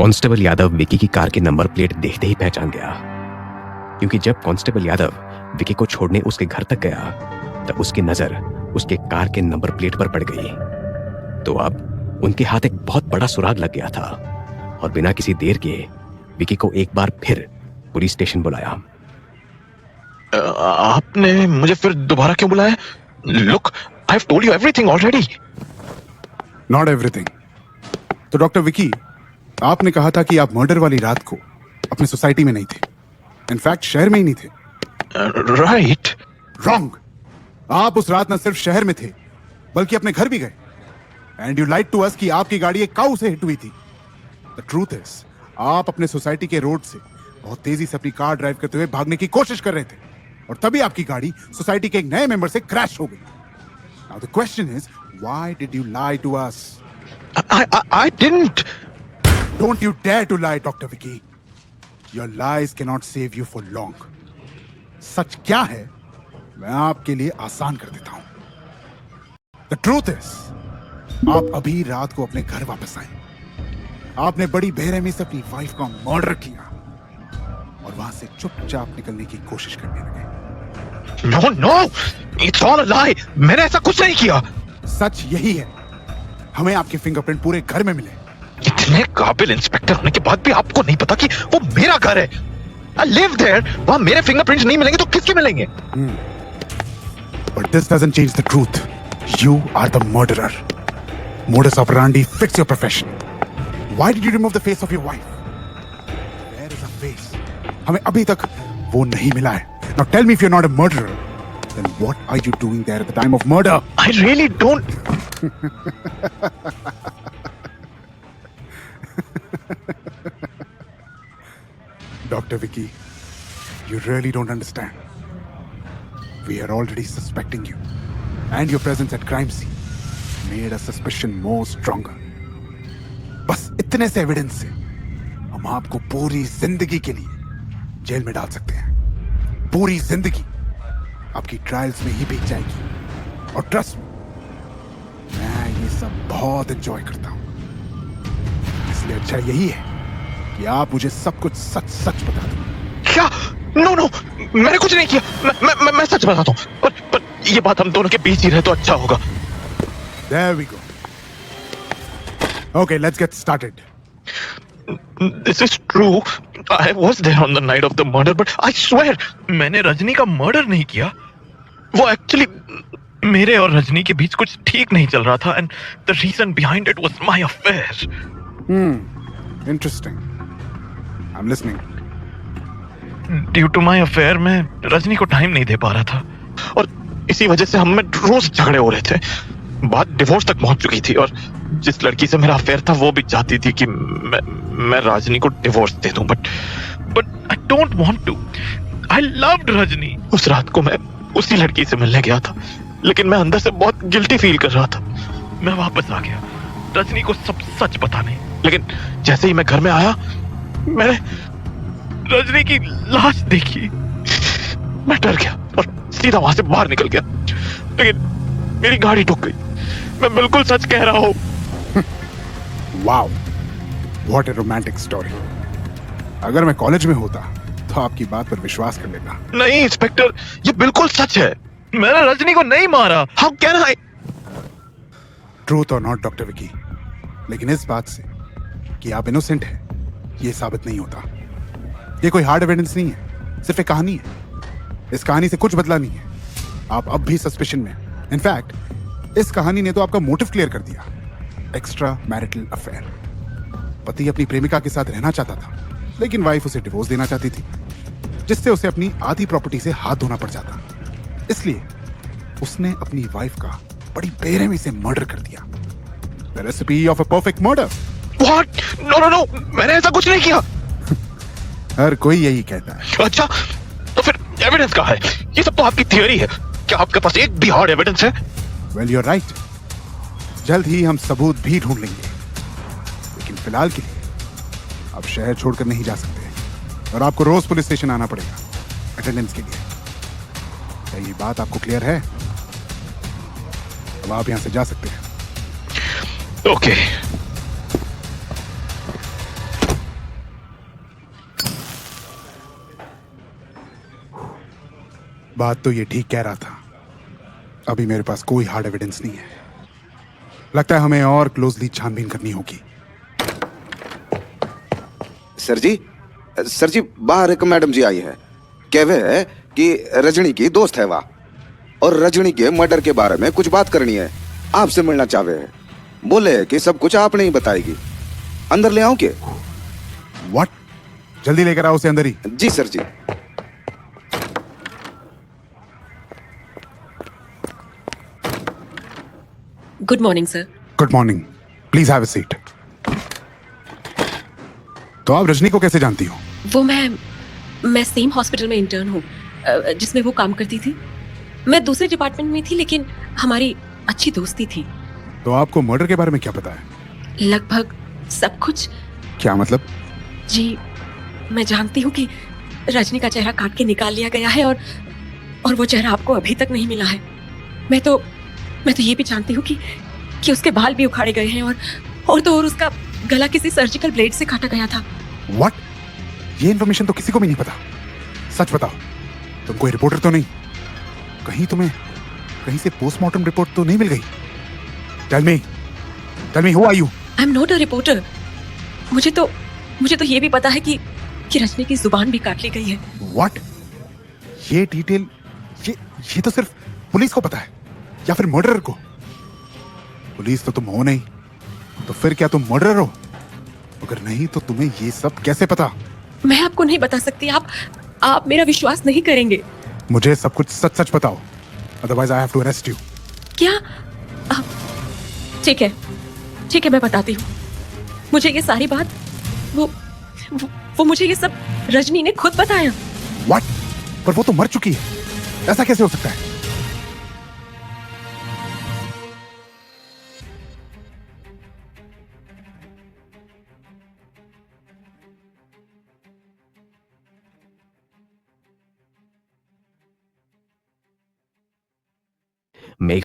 Constable Yadav Vicky की car की number plate देखते ही पहचान गया, क्योंकि जब कांस्टेबल यादव विकी को छोड़ने उसके घर तक गया तब उसकी नजर उसके कार के नंबर प्लेट पर पड़ गई। तो अब उनके हाथ एक बहुत बड़ा सुराग लग गया था और बिना किसी देर के विकी को एक बार फिर पुलिस स्टेशन बुलाया। आपने मुझे फिर दोबारा क्यों बुलाया? Look, I have told you everything already. Not everything. तो डॉक्टर विकी, आपने कहा था कि आप मर्डर वाली रात को अपनी सोसाइटी में नहीं थे, इनफैक्ट शहर में ही नहीं थे। राइट। रॉन्ग। आप उस रात न सिर्फ शहर में थे बल्कि अपने घर भी गए। And you lied to us कि आपकी गाड़ी एक काऊ से हिट हुई थी। द ट्रूथ इज, आप अपने सोसाइटी के रोड से बहुत तेजी से अपनी कार ड्राइव करते हुए भागने की कोशिश कर रहे थे और तभी आपकी गाड़ी सोसाइटी के एक नए मेंबर से क्रैश हो गई। Now the question is, why did you lie to us? I didn't. Don't you dare to lie, Dr. Vicky. Your lies cannot save you for long. सच क्या है मैं आपके लिए आसान कर देता हूं। The truth is, आप अभी रात को अपने घर वापस आए। आपने बड़ी बेरहमी से अपनी वाइफ का मर्डर किया और वहां से चुपचाप निकलने की कोशिश करने लगे। No, no, it's all a lie. मैंने ऐसा कुछ नहीं किया। सच यही है। हमें आपके फिंगरप्रिंट पूरे घर में मिले। इतने काबिल इंस्पेक्टर होने के बाद भी आपको नहीं पता कि वो मेरा घर है। I live there. वहां मेरे फिंगरप्रिंट्स नहीं मिलेंगे तो किसके मिलेंगे? But this doesn't change the truth. You are the murderer. Modus operandi fits your profession. Why did you remove the face of your wife? Where is her face? हमें अभी तक वो नहीं मिला है। Now tell me if you're not a murderer, then what are you doing there at the time of murder? I really don't. Dr. Vicky, you really don't understand. We are already suspecting you, and your presence at crime scene made our suspicion more stronger. बस इतने से evidence से हम आपको पूरी जिंदगी के लिए जेल में डाल सकते हैं। पूरी जिंदगी आपकी ट्रायल्स में ही बीत जाएगी। और ट्रस्ट मी, मैं ये सब बहुत एंजॉय करता हूं। इसलिए अच्छा यही है कि आप मुझे सब कुछ सच सच बता दो। क्या? नो नो, मैंने कुछ नहीं किया। मैं सच बताता हूँ। पर ये बात हम दोनों के बीच ही रहे तो अच्छा होगा। There we go. Okay, let's get started. This is true. I was there on the night of the murder, but I swear मैंने रजनी का मर्डर नहीं किया। वो एक्चुअली मेरे और रजनी के बीच कुछ ठीक नहीं चल रहा था, and the reason behind it was my affair. Interesting. I'm listening. Due to my affair मैं रजनी को टाइम नहीं दे पा रहा था और इसी वजह से हम में रोज झगड़े हो रहे थे। बात डिवोर्स तक पहुंच चुकी थी और जिस लड़की से मेरा अफेयर था वो भी चाहती थी कि मैं रजनी को डिवोर्स दे दूं, but I don't want to. I loved Rajni. उस रात को मैं उसी लड़की से मिलने गया था, लेकिन मैं अंदर से बहुत गिल्टी फील कर रहा था। मैं वापस आ गया रजनी को सब सच बताने, लेकिन जैसे ही मैं घर में आया मैंने रजनी की लाश देखी। मैं डर गया और सीधा वहां से बाहर निकल गया, लेकिन मेरी गाड़ी ठुक गई। मैं बिल्कुल सच कह रहा हूँ। Wow, what a romantic story. अगर मैं कॉलेज में होता तो आपकी बात पर विश्वास कर लेता। नहीं इंस्पेक्टर, ये बिल्कुल सच है। मैंने रजनी को नहीं मारा। How can I? Truth or not, doctor Vicky, लेकिन इस बात से कि आप इनोसेंट हैं ये साबित नहीं होता। ये कोई हार्ड एविडेंस नहीं है, सिर्फ एक कहानी है। इस कहानी से कुछ बदला नहीं है। आप अब भी सस्पिशन में हैं। इनफैक्ट इस कहानी ने तो आपका मोटिव क्लियर कर दिया, एक्स्ट्रा मैरिटल अफेयर। पति अपनी प्रेमिका के साथ रहना चाहता था, लेकिन वाइफ उसे डिवोर्स देना चाहती थी, जिससे उसे अपनी आधी प्रॉपर्टी से हाथ धोना पड़ जाता। इसलिए उसने अपनी वाइफ का बड़ी बेरहमी से मर्डर कर दिया। The recipe of a perfect murder. What? No, no, no, मैंने ऐसा कुछ नहीं किया। हर कोई यही कहता है। अच्छा, तो फिर एविडेंस कहाँ है? ये सब तो आपकी थियरी है। क्या आपके पास एक भी हार्ड एविडेंस है? Well, you are right. जल्द ही हम सबूत भी ढूंढ लेंगे, लेकिन फिलहाल के लिए आप शहर छोड़कर नहीं जा सकते और आपको रोज पुलिस स्टेशन आना पड़ेगा अटेंडेंस के लिए। क्या ये बात आपको क्लियर है? अब आप यहां से जा सकते हैं। ओके। बात तो ये ठीक कह रहा था। अभी मेरे पास कोई हार्ड एविडेंस नहीं है। लगता है हमें और क्लोजली छानबीन करनी होगी। सर जी बाहर एक मैडम जी आई है। कहवे है कि रजनी की दोस्त है वह, और रजनी के मर्डर के बारे में कुछ बात करनी है, आपसे मिलना चाहे है। बोले कि सब कुछ आपने ही बताएगी। अंदर ले आऊं के? व्हाट? जल्दी लेकर आओ उसे अंदर ही। जी सर जी। Good morning sir. Good morning, please have a seat. तो आप रजनी को कैसे जानती हो? वो मैं सेम हॉस्पिटल में इंटर्न हूँ जिसमें वो काम करती थी। मैं दूसरे डिपार्टमेंट में थी, लेकिन हमारी अच्छी दोस्ती थी। तो आपको मर्डर के बारे में क्या पता है? लगभग सब कुछ। क्या मतलब? जी, मैं जानती हूँ कि रजनी का चेहरा काट के निकाल लिया गया है, और वो चेहरा आपको अभी तक नहीं मिला है। मैं तो ये भी जानती हूँ कि उसके बाल भी उखाड़े गए हैं, और उसका गला किसी सर्जिकल ब्लेड से काटा गया था। व्हाट? ये इन्फॉर्मेशन तो किसी को भी नहीं पता। सच बताओ, तुम कोई रिपोर्टर तो नहीं? कहीं से पोस्टमार्टम रिपोर्ट तो नहीं मिल गई? Tell me who are you? I am not a reporter. मुझे तो ये भी पता है कि रजनी की जुबान भी काट ली गई है। व्हाट? ये डिटेल ये तो सिर्फ पुलिस को पता है, या फिर मर्डरर को? पुलिस तो तुम हो नहीं, तो फिर क्या तुम मर्डरर हो? अगर नहीं तो तुम्हें ये सब कैसे पता? मैं आपको नहीं बता सकती। आप मेरा विश्वास नहीं करेंगे। मुझे सब कुछ सच सच बताओ, otherwise I have to arrest you. क्या? ठीक है, मैं बताती हूँ। मुझे ये सारी बात वो मुझे ये सब रजनी ने खुद बताया। व्हाट? पर वो तो मर चुकी है, ऐसा कैसे हो सकता है? मेघ